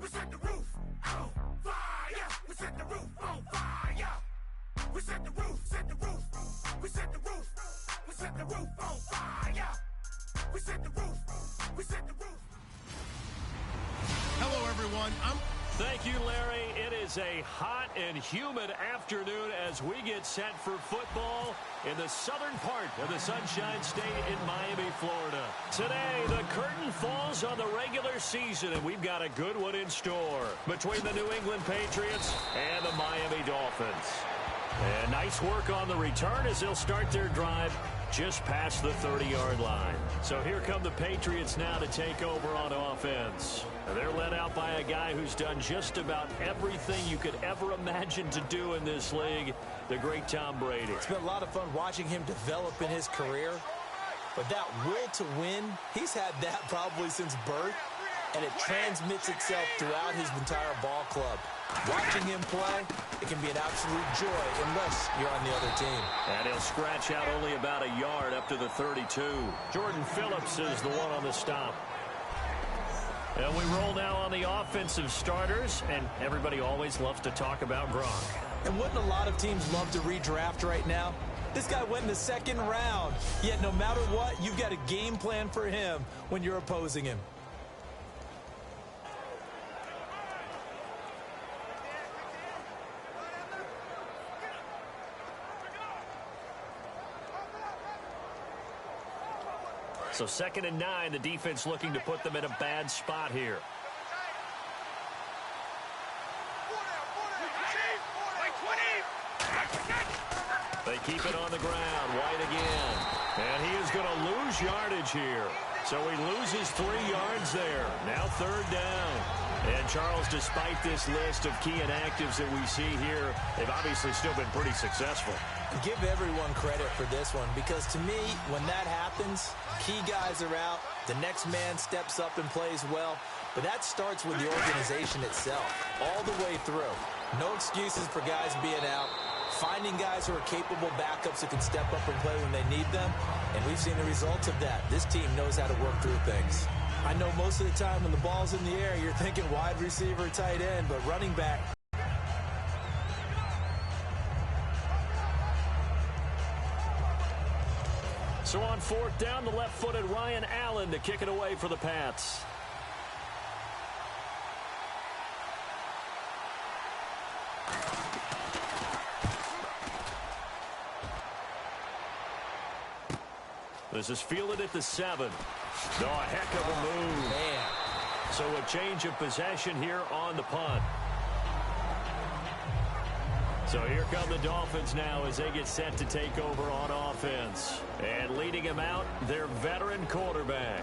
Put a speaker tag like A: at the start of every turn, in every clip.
A: We set the roof on fire. We set the roof on fire. We set the roof, set the roof. We set the roof. We set the roof on fire. We set the roof. We set the roof.
B: Hello, everyone.
C: Thank you, Larry. It is a hot and humid afternoon as we get set for football in the southern part of the Sunshine State in Miami, Florida. Today, the curtain falls on the regular season, and we've got a good one in store between the New England Patriots and the Miami Dolphins. And nice work on the return as they'll start their drive just past the 30-yard line. So here come the Patriots now to take over on offense. They're led out by a guy who's done just about everything you could ever imagine to do in this league, the great Tom Brady.
D: It's been a lot of fun watching him develop in his career. But that will to win, he's had that probably since birth, and it transmits itself throughout his entire ball club. Watching him play, it can be an absolute joy unless you're on the other team.
C: And he'll scratch out only about a yard up to the 32. Jordan Phillips is the one on the stop. And we roll now on the offensive starters, and everybody always loves to talk about Gronk.
D: And wouldn't a lot of teams love to redraft right now? This guy went in the second round, yet no matter what, you've got a game plan for him when you're opposing him.
C: So 2nd and 9, the defense looking to put them in a bad spot here. They keep it on the ground. White again. And he is going to lose yardage here. So he loses 3 yards there. Now 3rd down. And Charles, despite this list of key inactives that we see here, they've obviously still been pretty successful.
D: Give everyone credit for this one, because to me, when that happens, key guys are out, the next man steps up and plays well, but that starts with the organization itself, all the way through. No excuses for guys being out, finding guys who are capable backups who can step up and play when they need them, and we've seen the results of that. This team knows how to work through things. I know most of the time when the ball's in the air, you're thinking wide receiver, tight end, but running back.
C: So on 4th down, the left-footed Ryan Allen to kick it away for the Pats. This is fielded at the 7. No, a heck of a move.
D: Man.
C: So a change of possession here on the punt. So here come the Dolphins now as they get set to take over on offense. And leading him out, their veteran quarterback.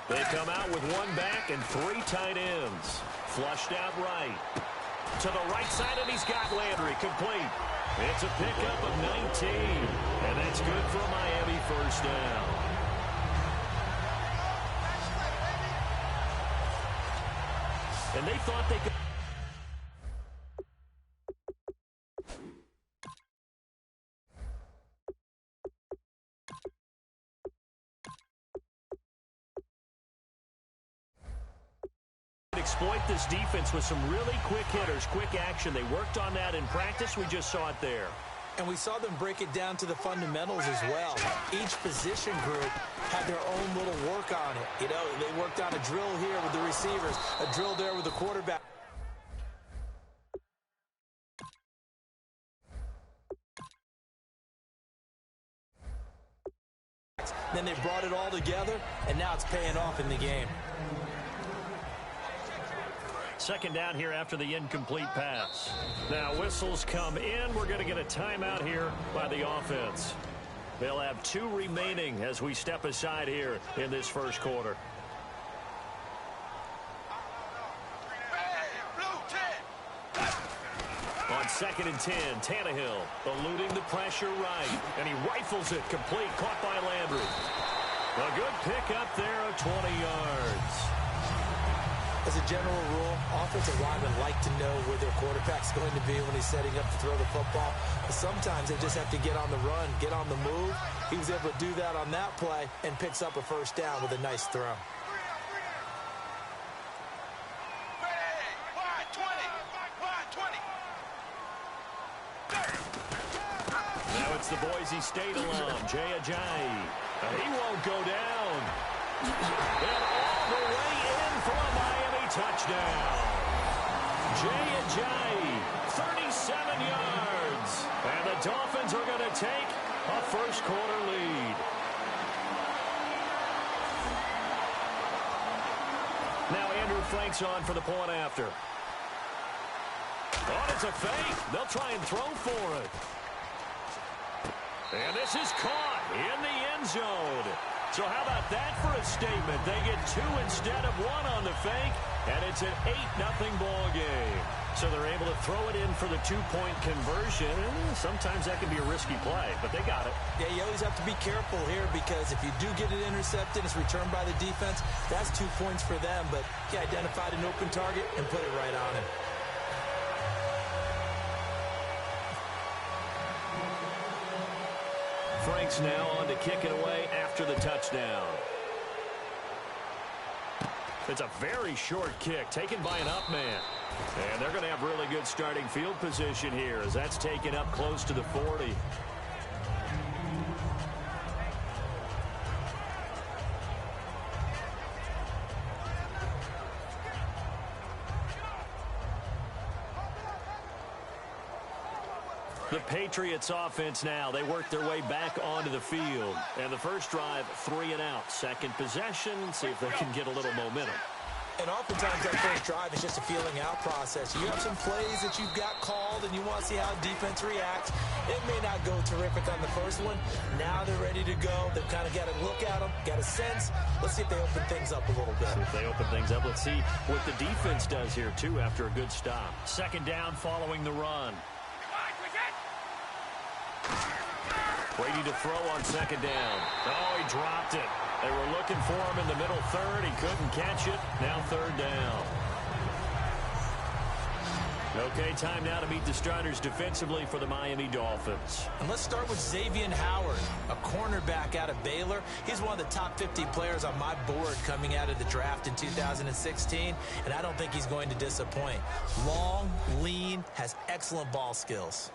C: They come out with 1 back and 3 tight ends. Flushed out right. To the right side, and he's got Landry complete. It's a pickup of 19. And that's good for a Miami 1st down. And they thought they could. Exploit this defense with some really quick hitters, quick action. They worked on that in practice. We just saw it there.
D: And we saw them break it down to the fundamentals as well. Each position group had their own little work on it. You know, they worked on a drill here with the receivers, a drill there with the quarterback. Then they brought it all together, and now it's paying off in the game.
C: 2nd down here after the incomplete pass. Now whistles come in. We're going to get a timeout here by the offense. They'll have 2 remaining as we step aside here in this 1st quarter. On 2nd and 10, Tannehill eluding the pressure right, and he rifles it complete, caught by Landry. A good pickup there of 20 yards.
D: As a general rule, offensive linemen like to know where their quarterback's going to be when he's setting up to throw the football. But sometimes they just have to get on the run, get on the move. He was able to do that on that play and picks up a first down with a nice throw.
C: Now it's the Boise State alum, Jay Ajayi. He won't go down. And all the way in for a Miami touchdown. Jay Ajayi, 37 yards. And the Dolphins are going to take a first-quarter lead. Now Andrew Frank's on for the point after. Oh, it's a fake. They'll try and throw for it. And this is caught in the end zone. So how about that for a statement? They get 2 instead of 1 on the fake, and it's an 8-0 ball game. So they're able to throw it in for the 2-point conversion. Sometimes that can be a risky play, but they got it.
D: Yeah, you always have to be careful here because if you do get it intercepted, it's returned by the defense, that's 2 points for them. But he identified an open target and put it right on him.
C: Frank's now on to kick it away after the touchdown. It's a very short kick taken by an up man. And they're going to have really good starting field position here as that's taken up close to the 40. The Patriots offense now. They work their way back onto the field. And the first drive, 3 and out. Second possession, see if they can get a little momentum.
D: And oftentimes that first drive is just a feeling out process. You have some plays that you've got called and you want to see how defense reacts. It may not go terrific on the first one. Now they're ready to go. They've kind of got to look at them, got a sense. Let's see if they open things up a little bit.
C: See if they open things up. Let's see what the defense does here, too, after a good stop. Second down following the run. Brady to throw on second down. Oh, he dropped it. They were looking for him in the middle third. He couldn't catch it. Now third down. Okay, time now to meet the starters defensively for the Miami Dolphins.
D: And let's start with Xavier Howard, a cornerback out of Baylor. He's one of the top 50 players on my board coming out of the draft in 2016, and I don't think he's going to disappoint. Long, lean, has excellent ball skills.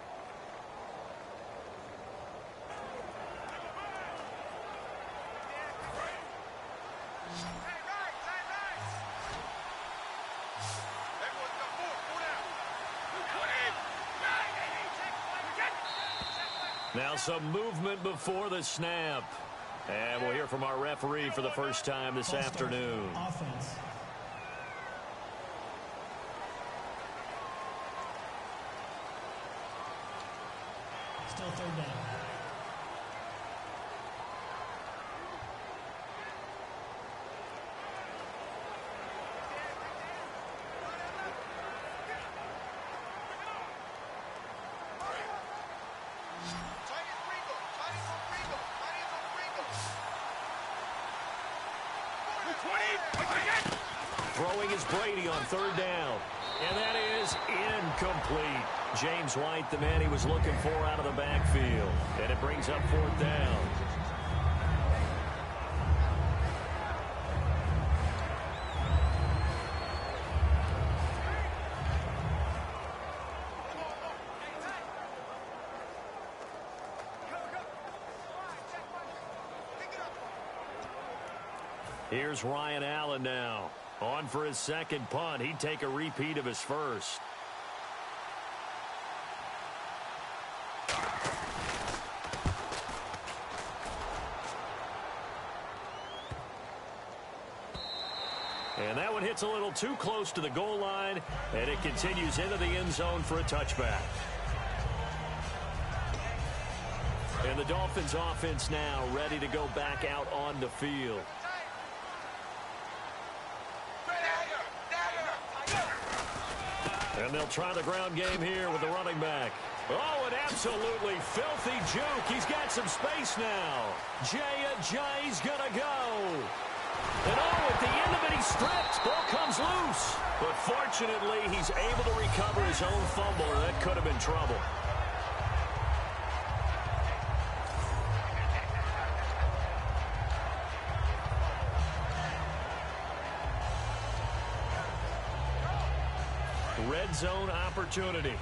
C: Now some movement before the snap. And we'll hear from our referee for the first time this afternoon.
B: Offense. Still third down.
C: Throwing is Brady on third down. And that is incomplete. James White, the man he was looking for out of the backfield. And it brings up fourth down. Here's Ryan Allen now. On for his second punt. He'd take a repeat of his first. And that one hits a little too close to the goal line, and it continues into the end zone for a touchback. And the Dolphins offense now ready to go back out on the field. And they'll try the ground game here with the running back. Oh, an absolutely filthy juke. He's got some space now. Jay Ajayi's going to go. And oh, at the end of it, he's stripped. Ball comes loose. But fortunately, he's able to recover his own fumble, or that could have been trouble. Red zone opportunity.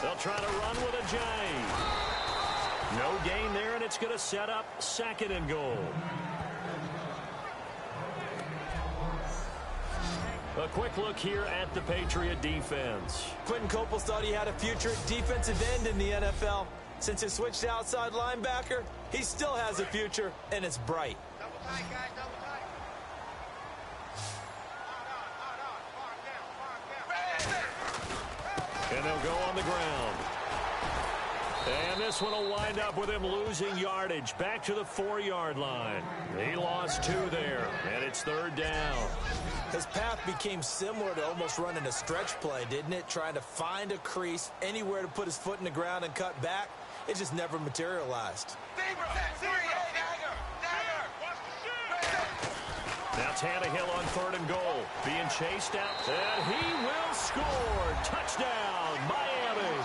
C: They'll try to run with Ajayi. No gain there, and it's going to set up 2nd and goal. A quick look here at the Patriot defense.
D: Quentin Coples thought he had a future at defensive end in the NFL. Since he switched to outside linebacker, he still has a future, and it's bright.
A: Double tight, guys, double tight.
C: And they'll go on the ground. And this one will wind up with him losing yardage back to the 4-yard line. He lost 2 there, and it's 3rd down.
D: His path became similar to almost running a stretch play, didn't it? Trying to find a crease, anywhere to put his foot in the ground and cut back. It just never materialized.
C: Now Tannehill on 3rd and goal. Being chased out. And he will score. Touchdown, Miami.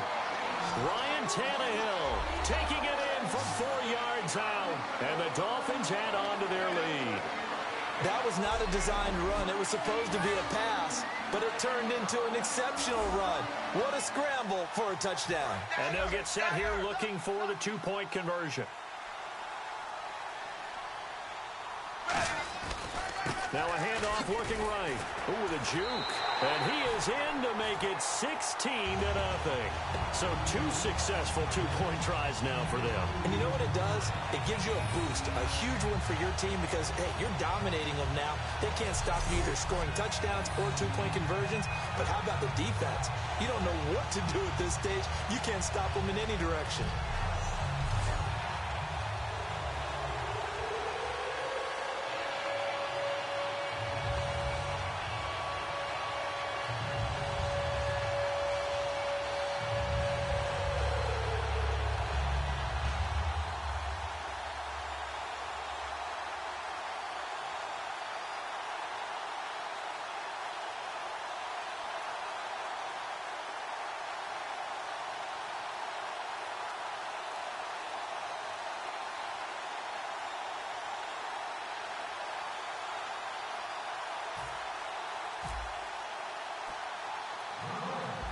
C: Ryan Tannehill taking it in from 4 yards out. And the Dolphins add on to their lead.
D: That was not a designed run. It was supposed to be a pass, but it turned into an exceptional run. What a scramble for a touchdown.
C: And they'll get set here looking for the 2-point conversion. Now a handoff working right. Ooh, the juke. And he is in to make it 16-0. So 2 successful 2-point tries now for them.
D: And you know what it does? It gives you a boost, a huge one for your team because, hey, you're dominating them now. They can't stop you either scoring touchdowns or 2-point conversions. But how about the defense? You don't know what to do at this stage. You can't stop them in any direction.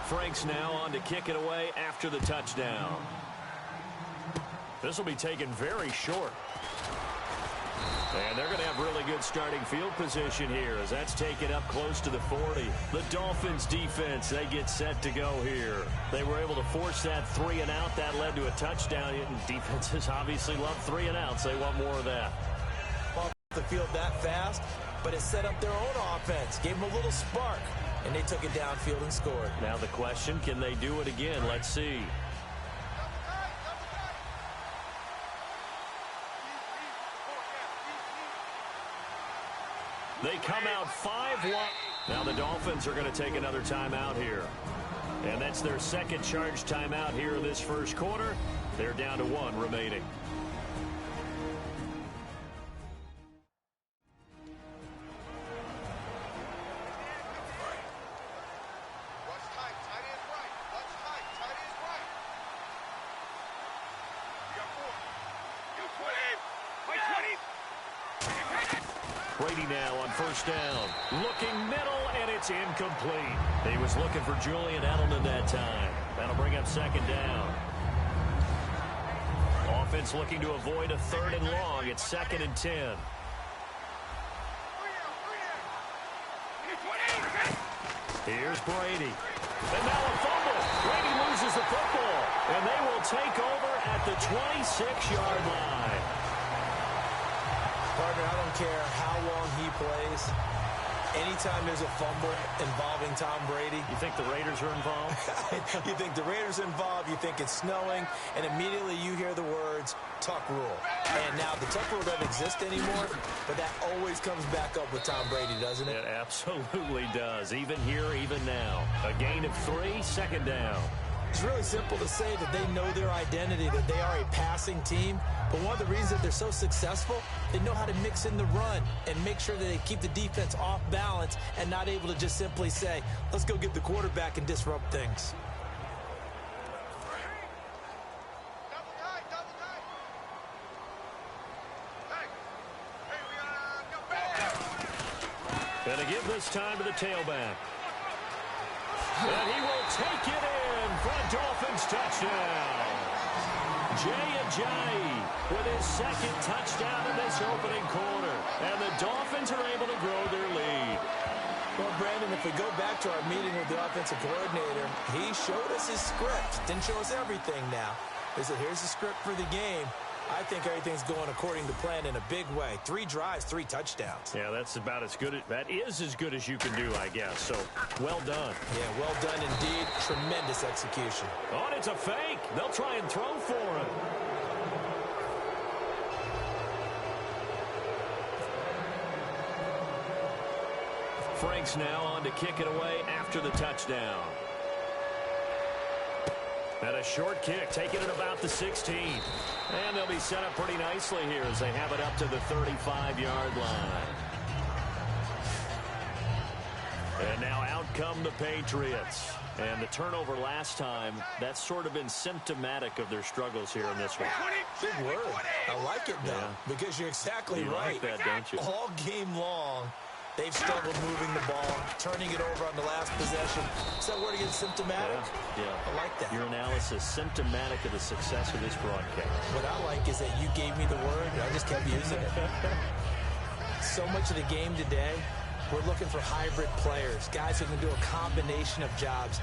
C: Franks now on to kick it away after the touchdown. This will be taken very short. And they're going to have really good starting field position here as that's taken up close to the 40. The Dolphins defense, they get set to go here. They were able to force that 3-and-out. That led to a touchdown. Defenses obviously love 3-and-outs. They want more of that.
D: Off the field that fast, but it set up their own offense. Gave them a little spark, and they took it downfield and scored.
C: Now the question, can they do it again? Let's see. They come out 5-1. Now the Dolphins are going to take another timeout here. And that's their second charge timeout here in this first quarter. They're down to 1 remaining. Brady now on first down. Looking middle, and it's incomplete. He was looking for Julian Edelman that time. That'll bring up second down. Offense looking to avoid a 3rd and long. It's 2nd and 10. Here's Brady. And now a fumble. Brady loses the football. And they will take over at the 26-yard line.
D: Partner, I don't care how long he plays. Anytime there's a fumble involving Tom Brady.
C: You think the Raiders are involved?
D: You think the Raiders are involved, you think it's snowing, and immediately you hear the words, Tuck Rule. And now the Tuck Rule doesn't exist anymore, but that always comes back up with Tom Brady, doesn't it?
C: It absolutely does, even here, even now. A gain of 3, second down.
D: It's really simple to say that they know their identity, that they are a passing team. But one of the reasons that they're so successful, they know how to mix in the run and make sure that they keep the defense off balance and not able to just simply say, let's go get the quarterback and disrupt things.
C: Gonna give this time to the tailback. And he will take it in for a Dolphins touchdown. Jay Ajayi with his second touchdown in this opening quarter. And the Dolphins are able to grow their lead.
D: Well, Brandon, if we go back to our meeting with the offensive coordinator, he showed us his script. Didn't show us everything now. He said, here's the script for the game. I think everything's going according to plan in a big way. 3 drives, 3 touchdowns.
C: Yeah, that's about as good. That is as good as you can do, I guess. So, well done.
D: Yeah, well done indeed. Tremendous execution.
C: Oh, and it's a fake. They'll try and throw for him. Frank's now on to kick it away after the touchdown. And a short kick, taking it about the 16. And they'll be set up pretty nicely here as they have it up to the 35-yard line. And now out come the Patriots. And the turnover last time, that's sort of been symptomatic of their struggles here in this one.
D: Big word. I like it, though, because you're exactly right.
C: Like that, don't you?
D: All game long, they've struggled moving the ball, turning it over on the last possession. Is that word again, symptomatic?
C: Yeah.
D: I like that.
C: Your analysis, symptomatic of the success of this broadcast.
D: What I like is that you gave me the word, and I just kept using it. So much of the game today, we're looking for hybrid players, guys who can do a combination of jobs.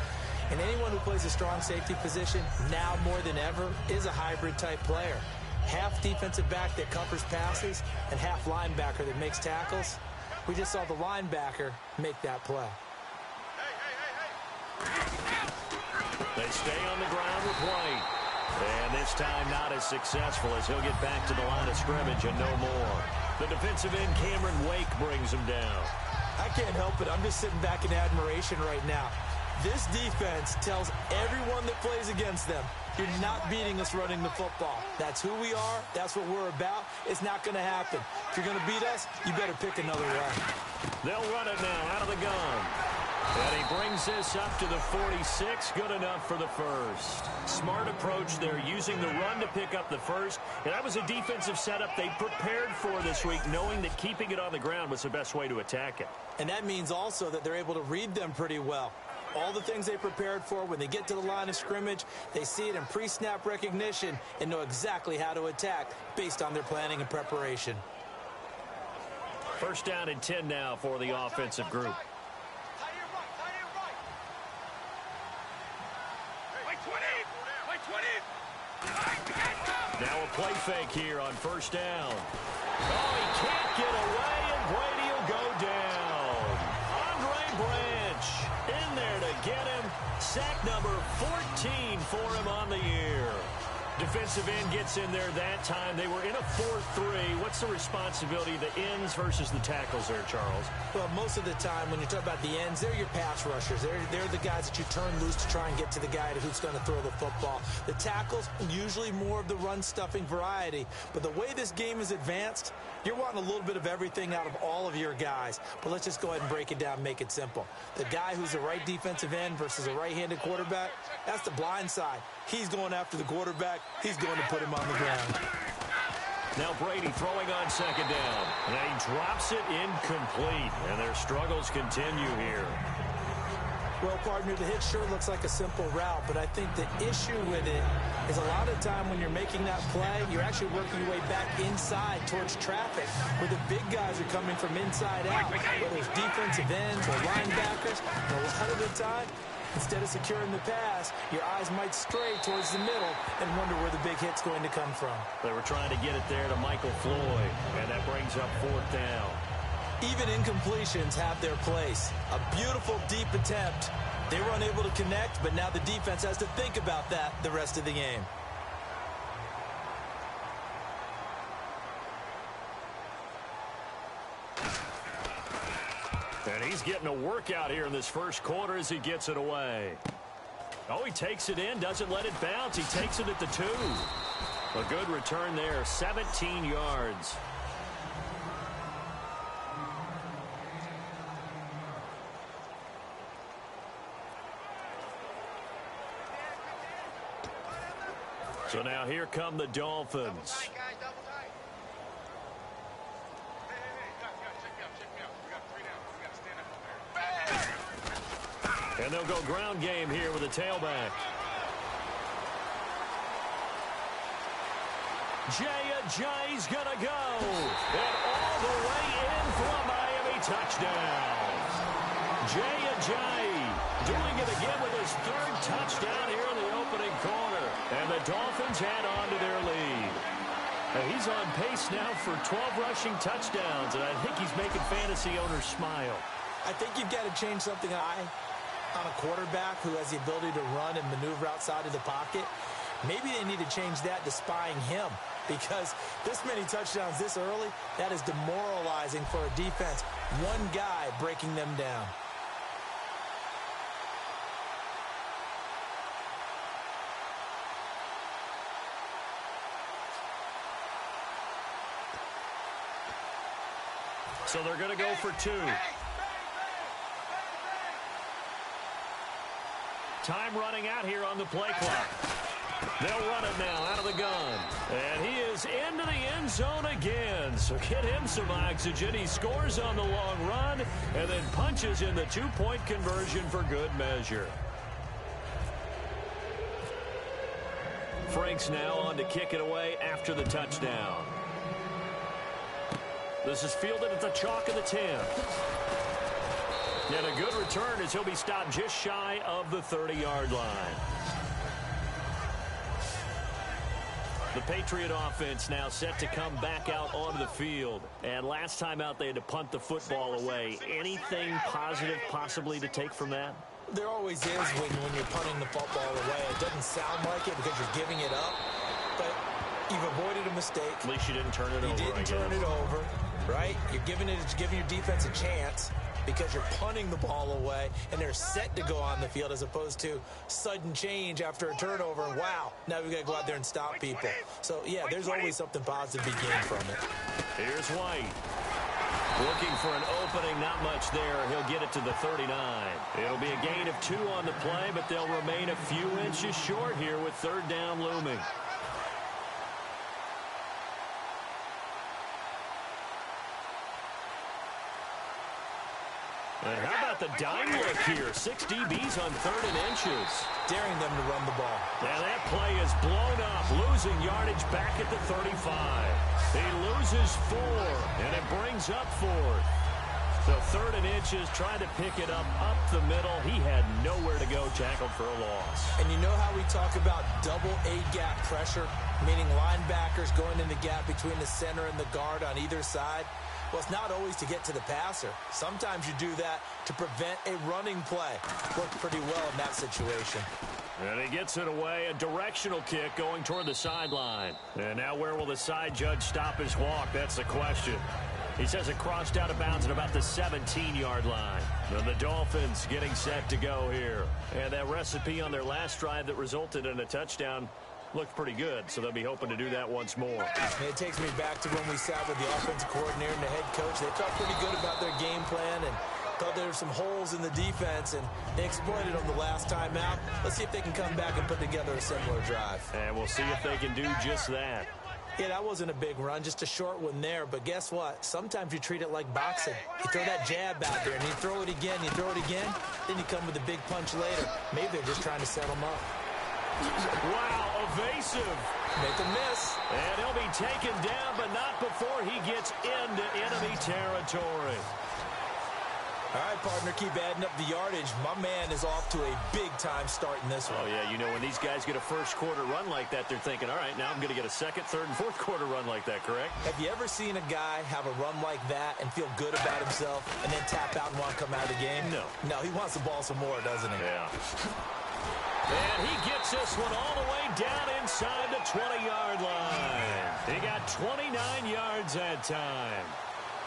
D: And anyone who plays a strong safety position, now more than ever, is a hybrid-type player. Half defensive back that covers passes, and half linebacker that makes tackles. We just saw the linebacker make that play.
C: They stay on the ground with White. And this time not as successful as he'll get back to the line of scrimmage and no more. The defensive end, Cameron Wake, brings him down.
D: I can't help it. I'm just sitting back in admiration right now. This defense tells everyone that plays against them, you're not beating us running the football. That's who we are. That's what we're about. It's not going to happen. If you're going to beat us, you better pick another way.
C: They'll run it now out of the gun. And he brings this up to the 46. Good enough for the first. Smart approach there, using the run to pick up the first. And that was a defensive setup they prepared for this week, knowing that keeping it on the ground was the best way to attack it.
D: And that means also that they're able to read them pretty well. All the things they prepared for, when they get to the line of scrimmage, they see it in pre-snap recognition and know exactly how to attack based on their planning and preparation.
C: First down and 10 now for the offensive group. Now a play fake here on first down. Oh, he can't get away, and Brady will go down. Andre Branch in there to get him. Sack number 14 for him on the year. Defensive end gets in there that time. They were in a 4-3. What's the responsibility of the ends versus the tackles there, Charles?
D: Well, most of the time when you talk about the ends, they're your pass rushers. They're the guys that you turn loose to try and get to the guy who's going to throw the football. The tackles, usually more of the run-stuffing variety. But the way this game is advanced, you're wanting a little bit of everything out of all of your guys. But let's just go ahead and break it down, make it simple. The guy who's the right defensive end versus a right-handed quarterback, that's the blind side. He's going after the quarterback. He's going to put him on the ground.
C: Now Brady throwing on second down. And he drops it incomplete. And their struggles continue here.
D: Well, partner, the hit sure looks like a simple route, but I think the issue with it is a lot of time when you're making that play, you're actually working your way back inside towards traffic, where the big guys are coming from inside out, whether it's defensive ends or linebackers. And a lot of the time, instead of securing the pass, your eyes might stray towards the middle and wonder where the big hit's going to come from.
C: They were trying to get it there to Michael Floyd, and that brings up fourth down.
D: Even incompletions have their place. A beautiful, deep attempt. They were unable to connect, but now the defense has to think about that the rest of the game.
C: And he's getting a workout here in this first quarter as he gets it away. Oh, he takes it in, doesn't let it bounce. He takes it at the 2. A good return there, 17 yards. So now here come the Dolphins. And they'll go ground game here with a tailback. Jay's gonna go. And all the way in for a Miami touchdown. Jay doing it again with his 3rd touchdown here in the opening quarter. And the Dolphins add on to their lead. And he's on pace now for 12 rushing touchdowns. And I think he's making fantasy owners smile.
D: I think you've got to change something on a quarterback who has the ability to run and maneuver outside of the pocket. Maybe they need to change that to spying him, because this many touchdowns this early, that is demoralizing for a defense. One guy breaking them down.
C: So they're going to go for 2. Time running out here on the play clock. They'll run it now out of the gun. And he is into the end zone again. So get him some oxygen. He scores on the long run and then punches in the 2-point conversion for good measure. Frank's now on to kick it away after the touchdown. This is fielded at the chalk of the 10. And a good return as he'll be stopped just shy of the 30-yard line. The Patriot offense now set to come back out onto the field. And last time out, they had to punt the football away. Anything positive possibly to take from that?
D: There always is when you're punting the football away. It doesn't sound like it because you're giving it up, but you've avoided a mistake.
C: At least you didn't turn it over.
D: You didn't turn it over, right? You're giving your defense a chance because you're punting the ball away, and they're set to go on the field as opposed to sudden change after a turnover. And wow, now we've got to go out there and stop people. So, yeah, there's always something positive to be gained from it.
C: Here's White. Looking for an opening, not much there. He'll get it to the 39. It'll be a gain of 2 on the play, but they'll remain a few inches short here with 3rd down looming. And how about the dime look here? 6 DBs on 3rd and inches.
D: Daring them to run the ball.
C: Now that play is blown up, losing yardage back at the 35. He loses 4, and it brings up 4th. So 3rd and inches, trying to pick it up the middle. He had nowhere to go, tackled for a loss.
D: And you know how we talk about double A-gap pressure, meaning linebackers going in the gap between the center and the guard on either side? Well, it's not always to get to the passer. Sometimes you do that to prevent a running play. Worked pretty well in that situation.
C: And he gets it away, a directional kick going toward the sideline. And now where will the side judge stop his walk? That's the question. He says it crossed out of bounds at about the 17-yard line. And the Dolphins getting set to go here. And that recipe on their last drive that resulted in a touchdown looked pretty good, so they'll be hoping to do that once more.
D: And it takes me back to when we sat with the offensive coordinator and the head coach. They felt pretty good about their game plan and thought there were some holes in the defense, and they exploited them the last time out. Let's see if they can come back and put together a similar drive.
C: And we'll see if they can do just that.
D: Yeah, that wasn't a big run, just a short one there. But guess what? Sometimes you treat it like boxing. You throw that jab out there, and you throw it again, then you come with a big punch later. Maybe they're just trying to set them up.
C: Wow, evasive.
D: Make a miss.
C: And he'll be taken down, but not before he gets into enemy territory.
D: All right, partner, keep adding up the yardage. My man is off to a big-time start in this one.
C: Oh, yeah, you know, when these guys get a first-quarter run like that, they're thinking, all right, now I'm going to get a second, third, and fourth-quarter run like that, correct?
D: Have you ever seen a guy have a run like that and feel good about himself and then tap out and want to come out of the game?
C: No.
D: No, he wants the ball some more, doesn't he?
C: Yeah. And he gets this one all the way down inside the 20-yard line. He got 29 yards that time.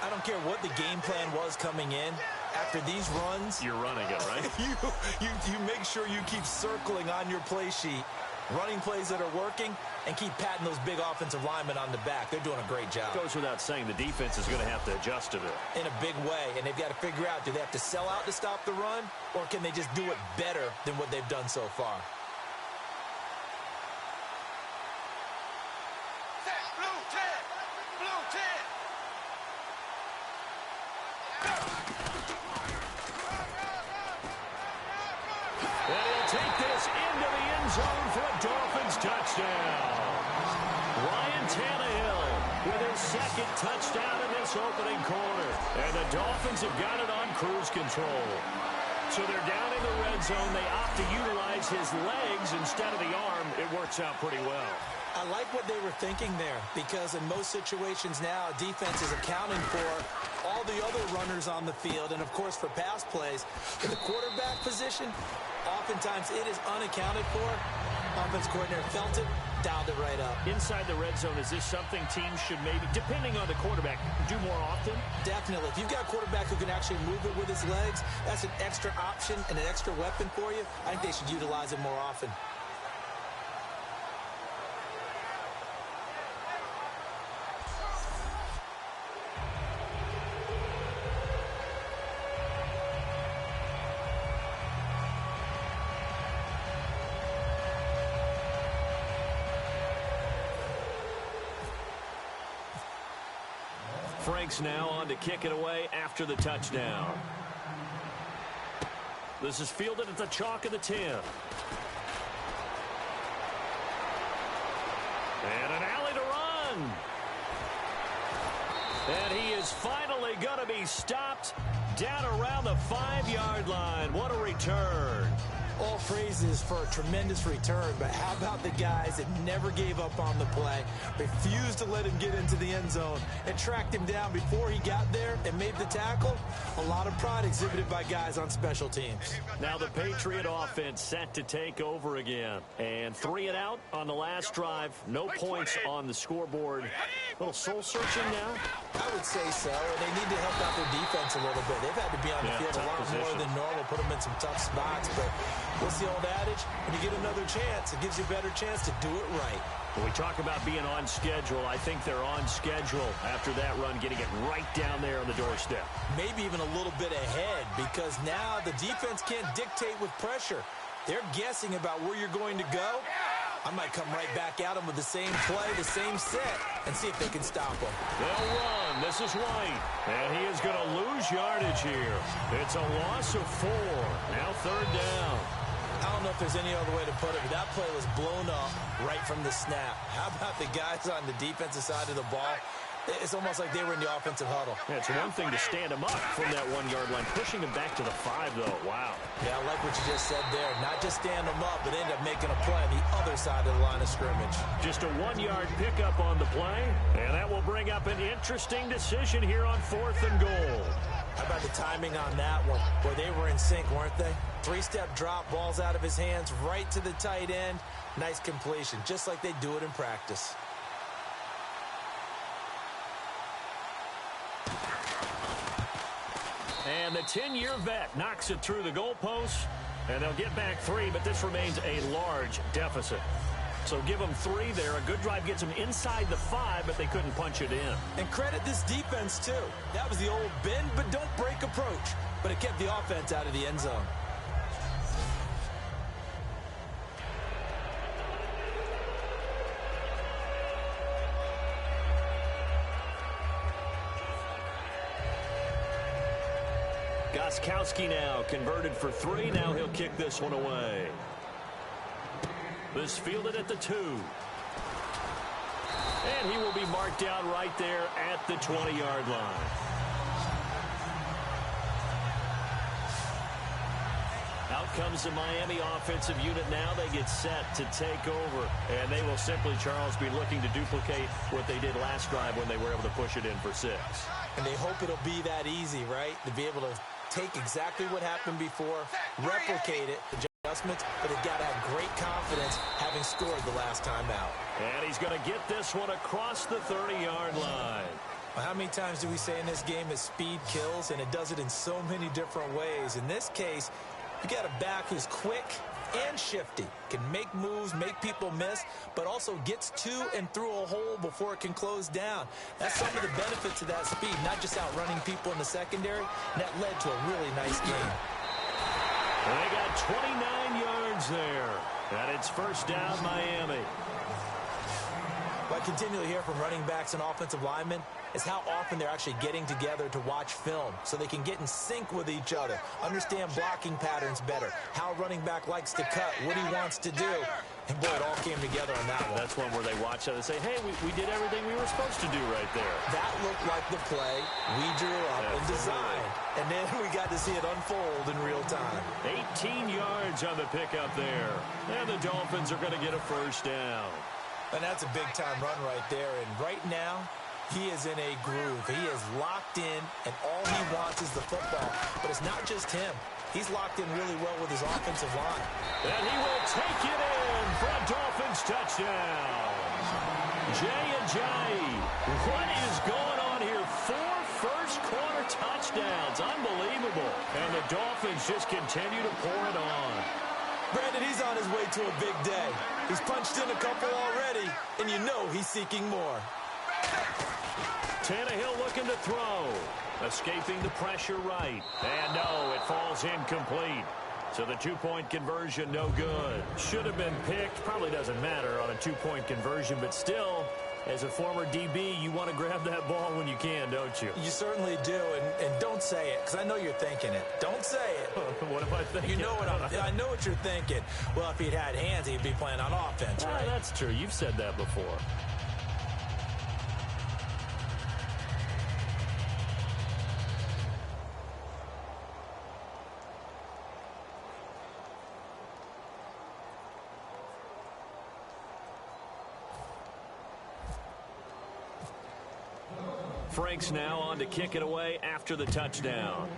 D: I don't care what the game plan was coming in. After these runs,
C: you're running it, right?
D: you make sure you keep circling on your play sheet, running plays that are working, and keep patting those big offensive linemen on the back. They're doing a great job.
C: Goes without saying the defense is going to have to adjust to it.
D: In a big way, and they've got to figure out, do they have to sell out to stop the run, or can they just do it better than what they've done so far?
C: Take this into the end zone for a Dolphins touchdown. Ryan Tannehill with his second touchdown in this opening quarter. And the Dolphins have got it on cruise control. So they're down in the red zone. They opt to utilize his legs instead of the arm. It works out pretty well.
D: I like what they were thinking there, because in most situations now, defense is accounting for all the other runners on the field, and, of course, for pass plays. In the quarterback position, oftentimes it is unaccounted for. Offense coordinator felt it, dialed it right up.
C: Inside the red zone, is this something teams should maybe, depending on the quarterback, do more often?
D: Definitely. If you've got a quarterback who can actually move it with his legs, that's an extra option and an extra weapon for you. I think they should utilize it more often.
C: Frank's now on to kick it away after the touchdown. This is fielded at the chalk of the 10. And an alley to run. And he is finally going to be stopped down around the 5-yard line. What a return.
D: All praises for a tremendous return, but how about the guys that never gave up on the play, refused to let him get into the end zone, and tracked him down before he got there and made the tackle? A lot of pride exhibited by guys on special teams.
C: Now the Patriot offense set to take over again. And 3 and out on the last drive. No points on the scoreboard. A little soul-searching now?
D: I would say so, and they need to help out their defense a little bit. They've had to be on the field a lot more than normal, put them in some tough spots, but what's the old adage? When you get another chance, it gives you a better chance to do it right.
C: When we talk about being on schedule, I think they're on schedule after that run, getting it right down there on the doorstep.
D: Maybe even a little bit ahead, because now the defense can't dictate with pressure. They're guessing about where you're going to go. I might come right back at them with the same play, the same set, and see if they can stop them.
C: They'll run. This is White. And he is going to lose yardage here. It's a loss of 4. Now 3rd down.
D: I don't know if there's any other way to put it, but that play was blown up right from the snap. How about the guys on the defensive side of the ball? It's almost like they were in the offensive huddle.
C: Yeah, it's one thing to stand him up from that 1-yard line. Pushing him back to the 5, though. Wow.
D: Yeah, I like what you just said there. Not just stand him up, but end up making a play on the other side of the line of scrimmage.
C: Just a 1-yard pickup on the play, and that will bring up an interesting decision here on 4th and goal.
D: How about the timing on that one? Boy, they were in sync, weren't they? 3-step drop, balls out of his hands, right to the tight end. Nice completion, just like they do it in practice.
C: And the 10-year vet knocks it through the goalpost, and they'll get back 3, but this remains a large deficit. So give them 3 there. A good drive gets them inside the 5, but they couldn't punch it in.
D: And credit this defense, too. That was the old bend but don't break approach, but it kept the offense out of the end zone.
C: Gostkowski now converted for 3. Now he'll kick this one away. This fielded at the 2. And he will be marked down right there at the 20-yard line. comes the Miami offensive unit now. They get set to take over. And they will simply, Charles, be looking to duplicate what they did last drive when they were able to push it in for 6.
D: And they hope it'll be that easy, right? To be able to take exactly what happened before, replicate it, adjustments, but they've got to have great confidence having scored the last time out.
C: And he's going to get this one across the 30-yard line.
D: Well, how many times do we say in this game that speed kills, and it does it in so many different ways? In this case, you got a back who's quick and shifty, can make moves, make people miss, but also gets to and through a hole before it can close down. That's some of the benefits of that speed, not just outrunning people in the secondary, and that led to a really nice game.
C: They got 29 yards there, and it's first down, Miami.
D: What I continually hear from running backs and offensive linemen is how often they're actually getting together to watch film so they can get in sync with each other, understand blocking patterns better, how a running back likes to cut, what he wants to do. And, boy, it all came together on that one.
C: That's one where they watch it and say, hey, we did everything we were supposed to do right there.
D: That looked like the play we drew up and designed. And then we got to see it unfold in real time.
C: 18 yards on the pickup there. And the Dolphins are going to get a first down.
D: And that's a big-time run right there. And right now, he is in a groove. He is locked in, and all he wants is the football. But it's not just him. He's locked in really well with his offensive line.
C: And he will take it in for a Dolphins touchdown. Jay Ajayi. What is going on here? 4 first-quarter touchdowns. Unbelievable. And the Dolphins just continue to pour it on.
D: Brandon, he's on his way to a big day. He's punched in a couple already, and you know he's seeking more.
C: Tannehill looking to throw. Escaping the pressure right. And no, it falls incomplete. So the 2-point conversion, no good. Should have been picked. Probably doesn't matter on a 2-point conversion, but still, as a former DB, you want to grab that ball when you can, don't you?
D: You certainly do, and don't say it, because I know you're thinking it. Don't say it.
C: What am I thinking?
D: You know what I know what you're thinking. Well, if he'd had hands, he'd be playing on offense, right?
C: That's true. You've said that before. Frank's now on to kick it away after the touchdown.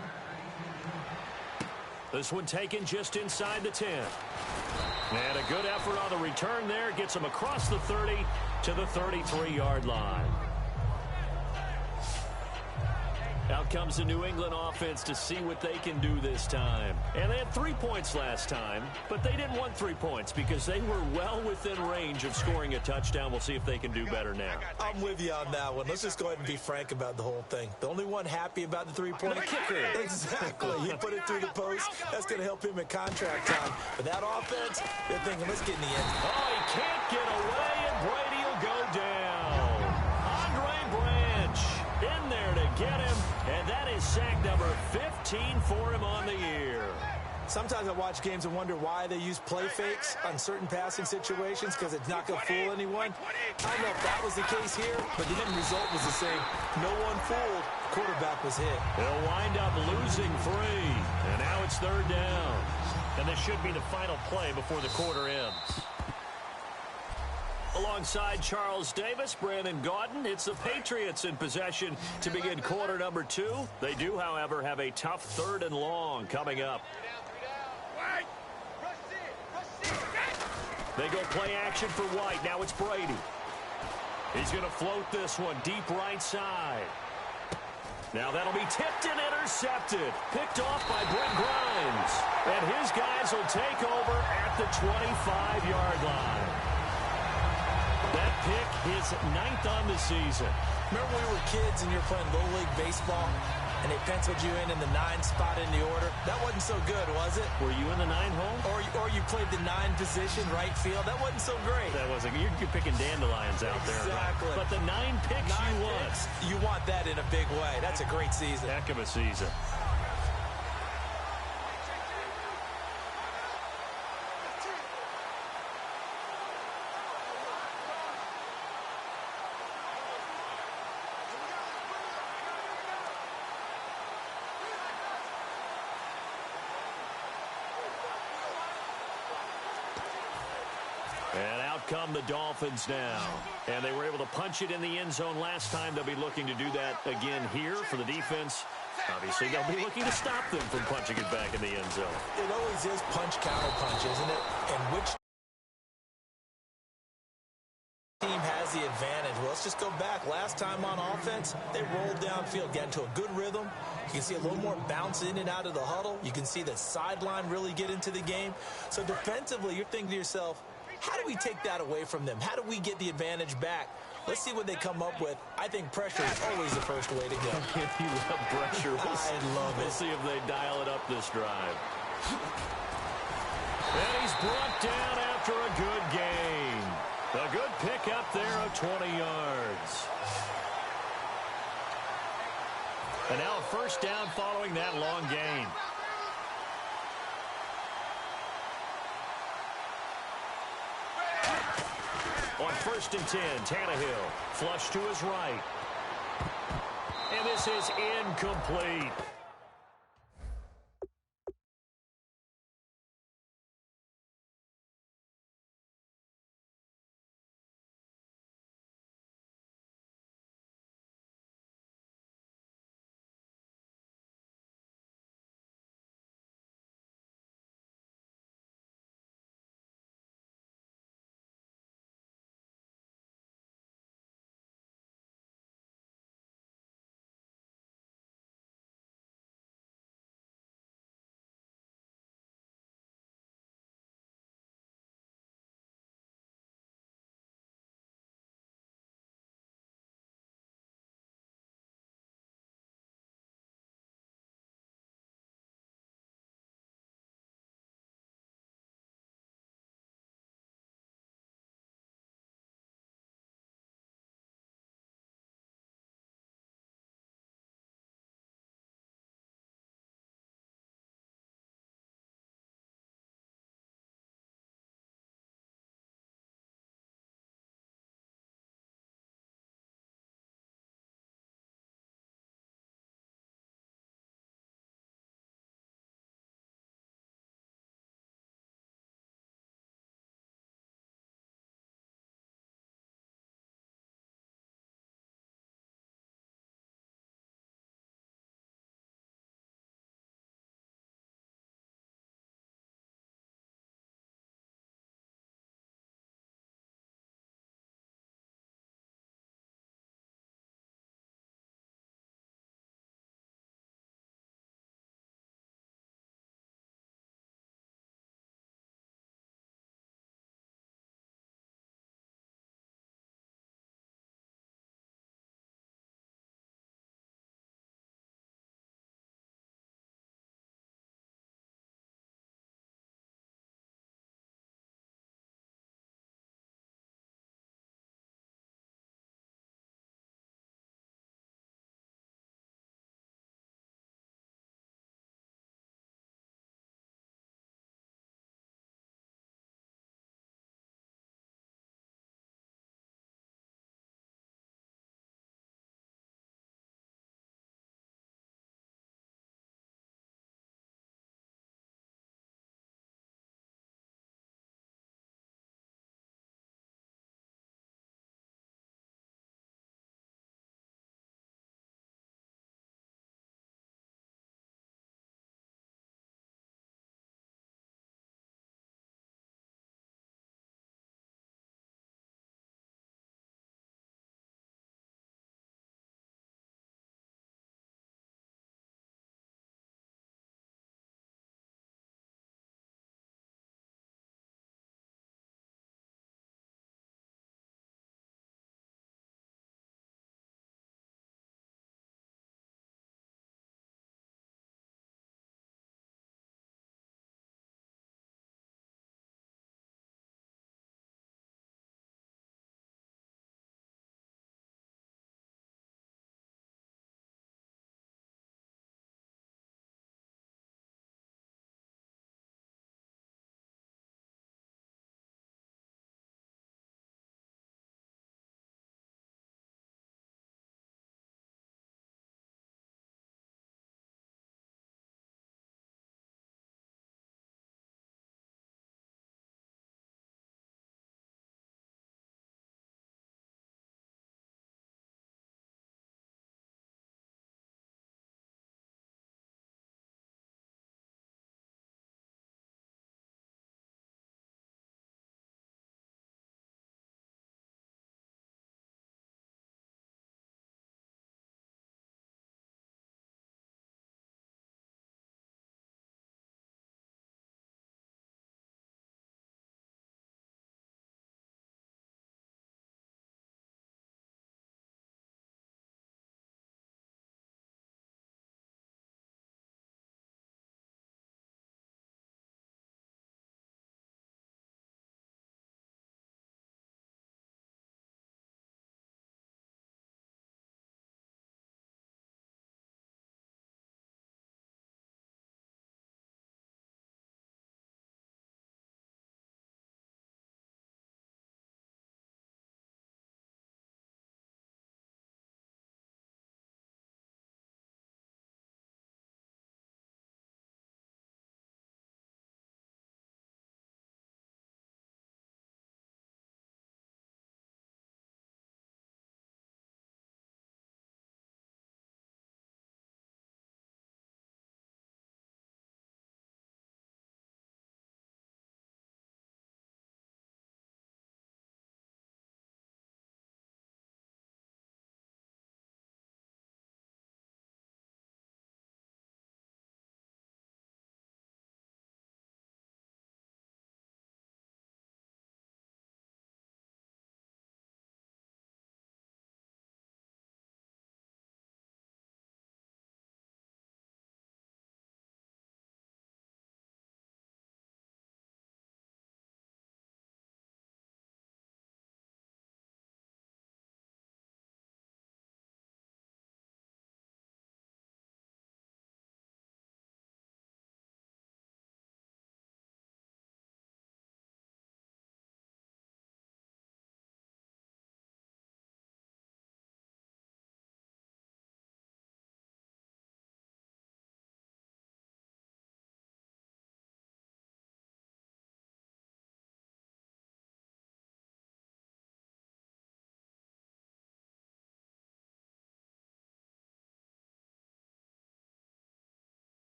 C: This one taken just inside the 10. And a good effort on the return there. Gets him across the 30 to the 33-yard line. Out comes the New England offense to see what they can do this time. And they had 3 points last time, but they didn't want 3 points because they were well within range of scoring a touchdown. We'll see if they can do better now.
D: I'm with you on that one. Let's just go ahead and be frank about the whole thing. The only one happy about the 3-point kicker. Exactly. He put it through the post. That's going to help him at contract time. But that offense, they're thinking, let's get in the end.
C: Oh, he can't get away, and Brady will go down. Andre Branch in there to get him. And that is sack number 15 for him on the year.
D: Sometimes I watch games and wonder why they use play fakes on certain passing situations because it's not going to fool anyone. I don't know if that was the case here, but the end result was the same. No one fooled. Quarterback was hit.
C: They'll wind up losing 3. And now it's 3rd down. And this should be the final play before the quarter ends. Alongside Charles Davis, Brandon Gaudin, it's the Patriots in possession to begin quarter number 2. They do, however, have a tough 3rd and long coming up. They go play action for White. Now it's Brady. He's going to float this one deep right side. Now that'll be tipped and intercepted. Picked off by Brent Grimes. And his guys will take over at the 25-yard line. That pick his 9th on the season.
D: Remember when we were kids and you were playing Little League Baseball and they penciled you in the 9 spot in the order? That wasn't so good, was it?
C: Were you in the 9 hole?
D: Or you played the 9 position, right field? That wasn't so great.
C: That wasn't. You're picking dandelions out there.
D: Exactly.
C: Right? But the 9 picks you want.
D: You want that in a big way. That's a great season.
C: Heck of a season. And out come the Dolphins now. And they were able to punch it in the end zone last time. They'll be looking to do that again here for the defense. Obviously, they'll be looking to stop them from punching it back in the end zone.
D: It always is punch-counter-punch, isn't it? And which team has the advantage? Well, let's just go back. Last time on offense, they rolled downfield, get into a good rhythm. You can see a little more bounce in and out of the huddle. You can see the sideline really get into the game. So defensively, you're thinking to yourself, how do we take that away from them? How do we get the advantage back? Let's see what they come up with. I think pressure is always the first way to go.
C: You love pressure.
D: I love it.
C: We'll see if they dial it up this drive. And he's brought down after a good gain. A good pickup there of 20 yards. And now a first down following that long gain. On 1st and 10, Tannehill, flush to his right. And this is incomplete.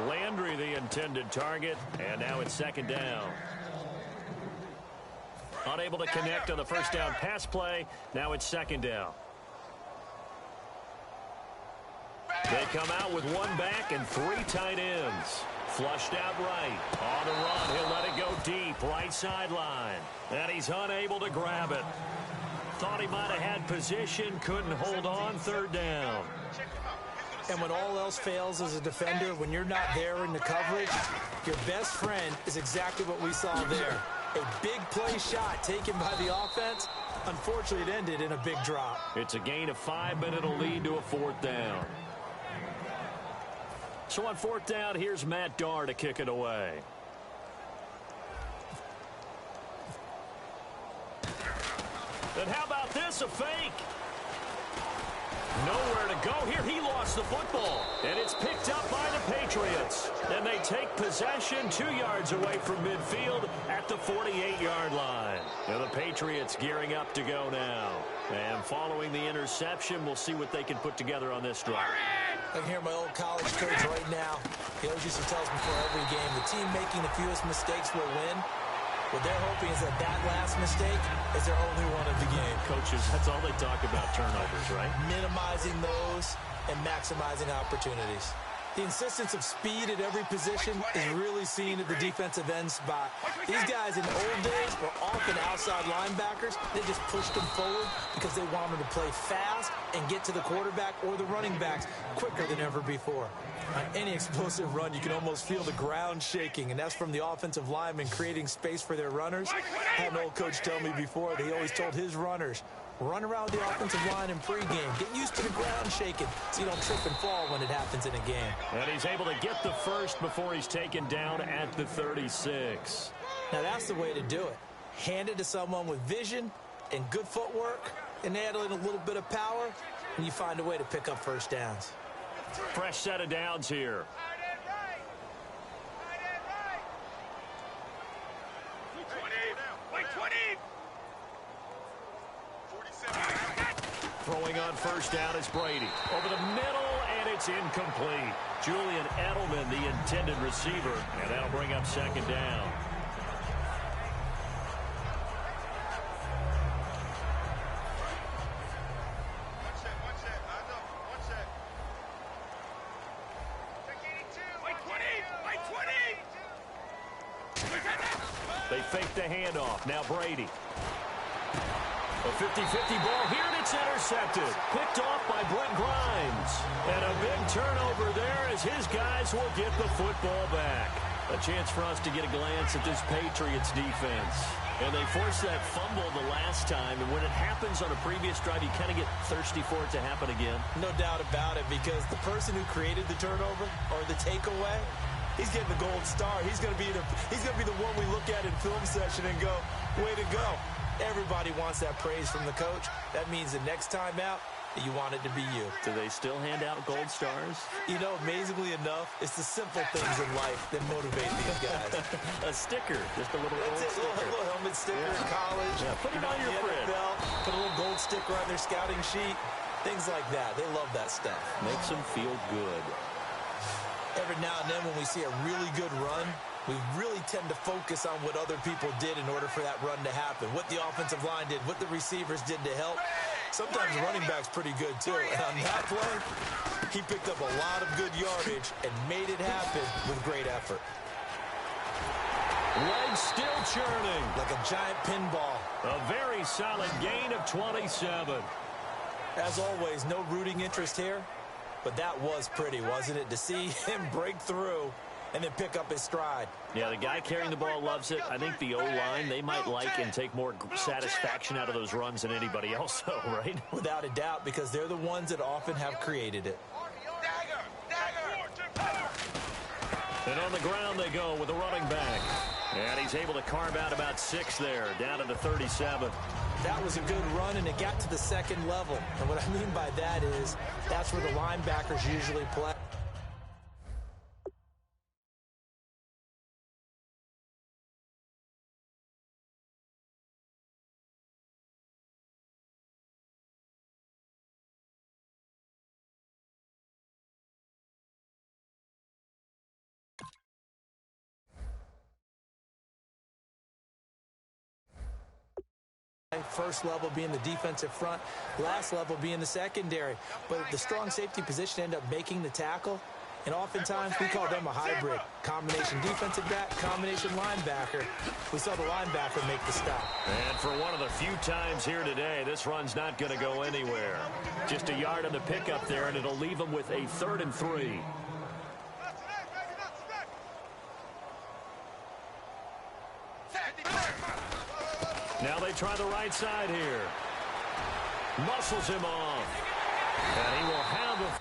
C: Landry, the intended target, and now it's second down. Unable to connect on the first down pass play. Now it's second down. They come out with one back and three tight ends. Flushed out right. On the run, he'll let it go deep. Right sideline. And he's unable to grab it. Thought he might have had position. Couldn't hold on. Third down.
D: And when all else fails as a defender, when you're not there in the coverage, your best friend is exactly what we saw there. A big play shot taken by the offense. Unfortunately, it ended in a big drop.
C: It's a gain of 5, but it'll lead to a fourth down. So on fourth down, here's Matt Darr to kick it away. And how about this, a fake? Nowhere to go here. He lost the football. And it's picked up by the Patriots. And they take possession 2 yards away from midfield at the 48-yard line. Now the Patriots gearing up to go now. And following the interception, we'll see what they can put together on this drive.
D: I can hear my old college coach right now. He always used to tell us before every game, the team making the fewest mistakes will win. What they're hoping is that last mistake is their only one of the game.
C: Coaches, that's all they talk about, turnovers, right?
D: Minimizing those and maximizing opportunities. The insistence of speed at every position is really seen at the defensive end spot. These guys in the old days were often outside linebackers. They just pushed them forward because they wanted to play fast and get to the quarterback or the running backs quicker than ever before. On any explosive run, you can almost feel the ground shaking, and that's from the offensive linemen creating space for their runners. I had an old coach tell me before that he always told his runners, run around the offensive line in pregame. Get used to the ground shaking so you don't trip and fall when it happens in a game.
C: And he's able to get the first before he's taken down at the 36.
D: Now that's the way to do it. Hand it to someone with vision and good footwork and add in a little bit of power, and you find a way to pick up first downs.
C: Fresh set of downs here. Throwing on first down is Brady. Over the middle, and it's incomplete. Julian Edelman, the intended receiver, and that'll bring up second down. They fake the handoff. Now Brady. A 50-50 ball here, and it's intercepted. Picked off by Brent Grimes. And a big turnover there as his guys will get the football back. A chance for us to get a glance at this Patriots defense. And they forced that fumble the last time, and when it happens on a previous drive, you kind of get thirsty for it to happen again.
D: No doubt about it, because the person who created the turnover or the takeaway, he's getting the gold star. He's going to be the one we look at in film session and go, way to go. Everybody wants that praise from the coach. That means the next time out, you want it to be you.
C: Do they still hand out gold stars?
D: You know, amazingly enough, it's the simple things in life that motivate these guys.
C: A sticker, just a little gold sticker.
D: A little helmet sticker in college.
C: Yeah, put it on your fridge.
D: Put a little gold sticker on their scouting sheet. Things like that. They love that stuff.
C: Makes them feel good.
D: Every now and then when we see a really good run, we really tend to focus on what other people did in order for that run to happen, what the offensive line did, what the receivers did to help. Sometimes the running back's pretty good, too. And on that play, he picked up a lot of good yardage and made it happen with great effort.
C: Legs still churning.
D: Like a giant pinball.
C: A very solid gain of 27.
D: As always, no rooting interest here. But that was pretty, wasn't it? To see him break through and then pick up his stride.
C: Yeah, the guy carrying the ball loves it. I think the O-line, they might like and take more satisfaction out of those runs than anybody else, though, right?
D: Without a doubt, because they're the ones that often have created it.
C: And on the ground they go with the running back. And he's able to carve out about 6 there, down to the 37.
D: That was a good run, and it got to the second level. And what I mean by that is that's where the linebackers usually play. first level being the defensive front, last level being the secondary. But the strong safety position ended up making the tackle, and oftentimes we call them a hybrid. Combination defensive back, combination linebacker. We saw the linebacker make the stop.
C: And for one of the few times here today, this run's not going to go anywhere. Just a yard on the pickup there, and it'll leave them with a 3rd and 3. Now they try the right side here. Muscles him off. And he will have a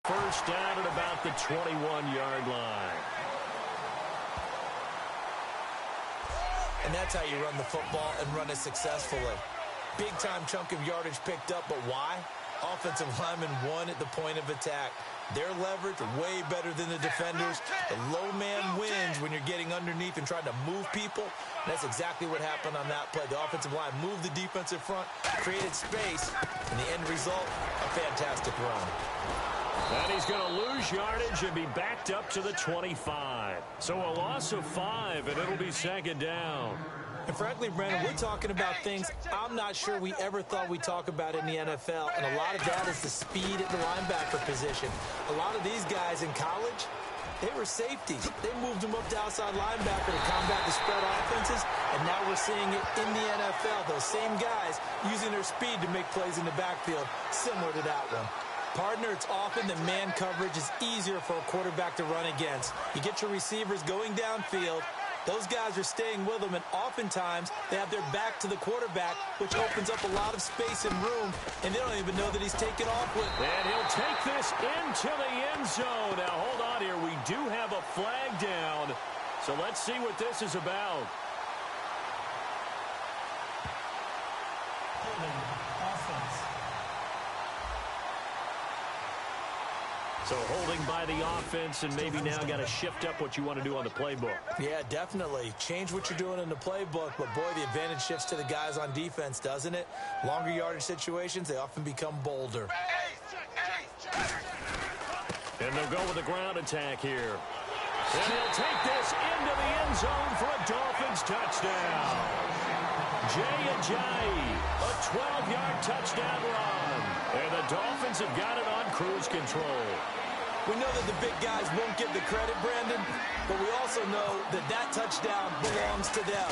C: First down at about the 21-yard line.
D: And that's how you run the football and run it successfully. Big-time chunk of yardage picked up, but why? Offensive linemen won at the point of attack. Their leverage way better than the defenders. The low man wins when you're getting underneath and trying to move people. And that's exactly what happened on that play. The offensive line moved the defensive front, created space, and the end result, a fantastic run.
C: And he's going to lose yardage and be backed up to the 25. So a loss of 5, and it'll be second down.
D: And frankly, Brandon, we're talking about things I'm not sure we ever thought we'd talk about in the NFL, and a lot of that is the speed at the linebacker position. A lot of these guys in college, they were safeties. They moved them up to outside linebacker to combat the spread offenses, and now we're seeing it in the NFL. Those same guys using their speed to make plays in the backfield, similar to that one. Partner, it's often that man coverage is easier for a quarterback to run against. You get your receivers going downfield. Those guys are staying with them, and oftentimes they have their back to the quarterback, which opens up a lot of space and room, and they don't even know that he's taken off with.
C: And he'll take this into the end zone. Now, hold on here. We do have a flag down, so let's see what this is about.
B: Offense.
C: So holding by the offense, and maybe now got to shift up what you want to do on the playbook.
D: Yeah, definitely. Change what you're doing in the playbook, but boy, the advantage shifts to the guys on defense, doesn't it? Longer yardage situations, they often become bolder.
C: And they'll go with a ground attack here. And he'll take this into the end zone for a Dolphins touchdown. Jay Ajayi, a 12-yard touchdown run. And the Dolphins have got it on cruise control.
D: We know that the big guys won't get the credit, Brandon, but we also know that that touchdown belongs to them.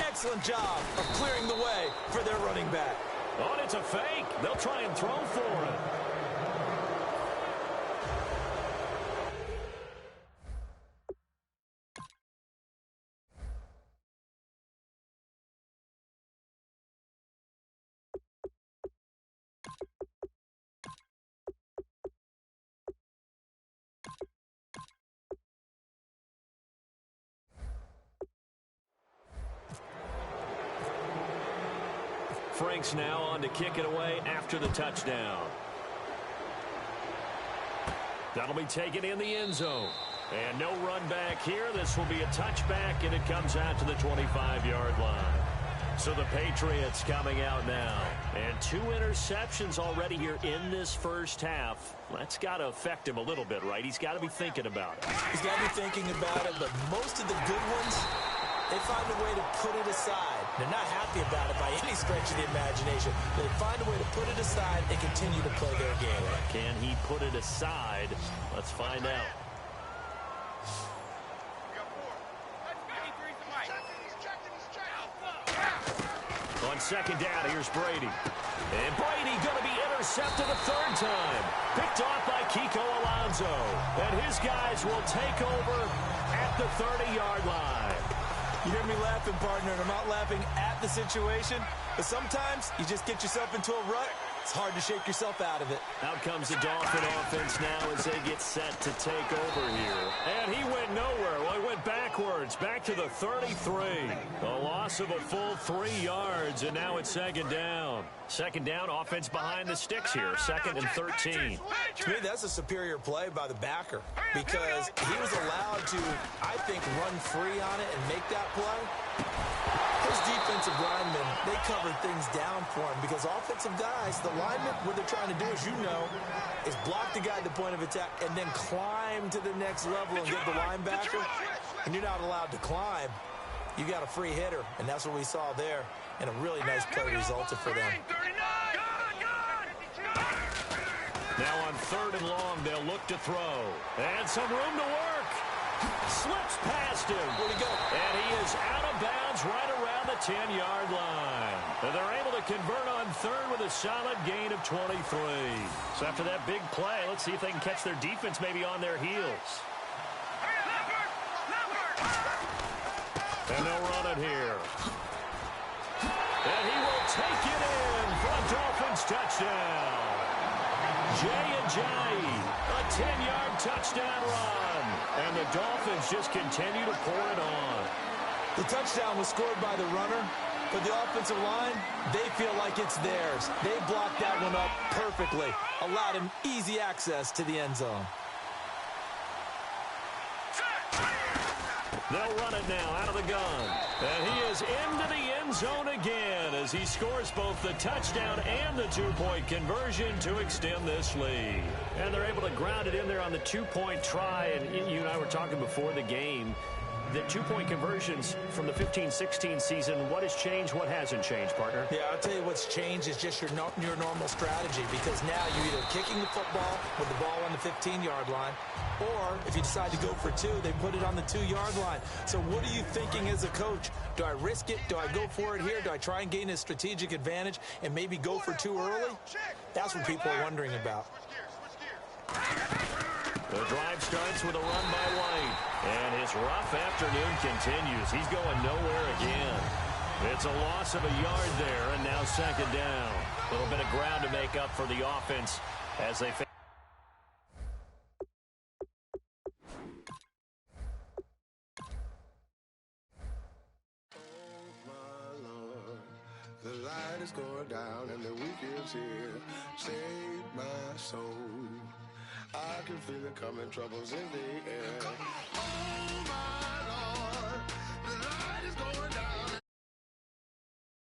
D: Excellent job of clearing the way for their running back.
C: Oh, and it's a fake. They'll try and throw for it. Franks now on to kick it away after the touchdown. That'll be taken in the end zone. And no run back here. This will be a touchback, and it comes out to the 25-yard line. So the Patriots coming out now. And 2 interceptions already here in this first half. That's got to affect him a little bit, right? He's got to be thinking about it.
D: He's got to be thinking about it, but most of the good ones, they find a way to put it aside. They're not happy about it by any stretch of the imagination. But they find a way to put it aside and continue to play their game.
C: Can he put it aside? Let's find out. On second down, here's Brady. And Brady going to be intercepted a 3rd time. Picked off by Kiko Alonso. And his guys will take over at the 30-yard line.
D: You hear me laughing, partner, and I'm not laughing at the situation, but sometimes you just get yourself into a rut. It's hard to shake yourself out of it.
C: Out comes the Dolphin offense now as they get set to take over here. And he went nowhere. Well, he went backwards, back to the 33. A loss of a full 3 yards, and now it's second down. Second down, offense behind the sticks here, 2nd and 13.
D: To me, that's a superior play by the backer because he was allowed to, I think, run free on it and make that play. Those defensive linemen, they covered things down for him because offensive guys, the linemen, what they're trying to do, as you know, is block the guy at the point of attack and then climb to the next level and get the linebacker. And you're not allowed to climb. You got a free hitter, and that's what we saw there. And a really nice play resulted for them.
C: Now on 3rd and long, they'll look to throw. And some room to work. Slips past him.
D: Where'd he go?
C: And he is out of bounds right around the 10-yard line. And they're able to convert on 3rd with a solid gain of 23. So after that big play, let's see if they can catch their defense maybe on their heels. And they'll run it here. And he will take it in for a Dolphins touchdown. Ajayi, a 10-yard touchdown run. And the Dolphins just continue to pour it on.
D: The touchdown was scored by the runner. For the offensive line, they feel like it's theirs. They blocked that one up perfectly, allowed him easy access to the end zone.
C: They'll run it now out of the gun. And he is into the end zone again as he scores both the touchdown and the two-point conversion to extend this lead.
B: And they're able to ground it in there on the two-point try. And you and I were talking before the game. The two-point conversions from the 15-16 season, what has changed, what hasn't changed, partner?
D: Yeah, I'll tell you what's changed is just your normal strategy, because now you're either kicking the football with the ball on the 15-yard line, or if you decide to go for two, they put it on the 2-yard line. So what are you thinking as a coach? Do I risk it? Do I go for it here? Do I try and gain a strategic advantage and maybe go for two early? That's what people are wondering about.
C: The drive starts with a run by White. And his rough afternoon continues. He's going nowhere again. It's a loss of a yard there, and now second down. A little bit of ground to make up for the offense as they face.
A: The light is going down and the weekend's here. Save my soul. I can feel it coming, troubles in the